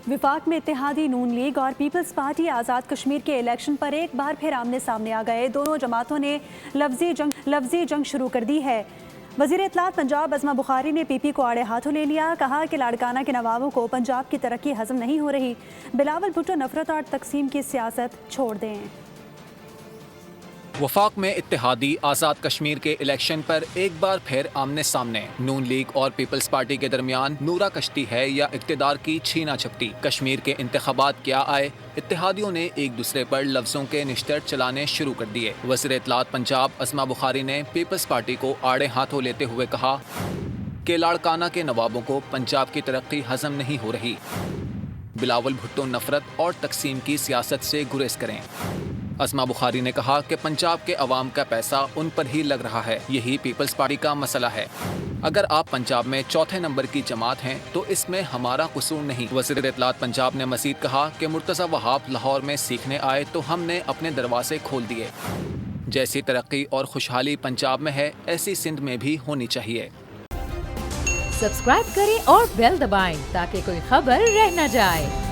वफाक में इत्तेहादी नून लीग और peoples party Azad Kashmir के इलेक्शन पर एक बार फिर आमने सामने आ गए। दोनों जमातों ने लफ्जी जंग शुरू कर दी है। वज़ीर इत्तलात पंजाब अस्मा बुखारी ने पीपी को आड़े हाथों ले लिया। कहा कि लाड़काना के नवाबों को पंजाब की तरक्की हजम नहीं हो रही। बिलावल भुट्टो नफरत और तकसीम की सियासत छोड़ दें। वफाक में इत्तेहादी आज़ाद कश्मीर के इलेक्शन पर एक बार फिर आमने सामने। नून लीग और पीपल्स पार्टी के दरमियान नूरा कश्ती है या इक़्तिदार की छीना झपटी। कश्मीर के इंतखाबात क्या आए, इत्तेहादियों ने एक दूसरे पर लफ्जों के निश्तर चलाने शुरू कर दिए। वज़ीर इत्तलात पंजाब अस्मा बुखारी ने पीपल्स पार्टी को आड़े हाथों लेते हुए कहा कि लाड़काना के नवाबों को पंजाब की तरक्की हजम नहीं हो रही। बिलावल भुट्टो नफरत और तकसीम की सियासत से गुरेज करें। अस्मा बुखारी ने कहा कि पंजाब के अवाम का पैसा उन पर ही लग रहा है, यही पीपल्स पार्टी का मसला है। अगर आप पंजाब में चौथे नंबर की जमात हैं तो इसमें हमारा कसूर नहीं। वज़ीर इत्तलात पंजाब ने मज़ीद कहा कि मुर्तज़ा वहाब लाहौर में सीखने आए तो हमने अपने दरवाजे खोल दिए। जैसी तरक्की और खुशहाली पंजाब में है, ऐसी सिंध में भी होनी चाहिए। सब्सक्राइब करें और बेल दबाएं ताकि कोई खबर रह न जाए।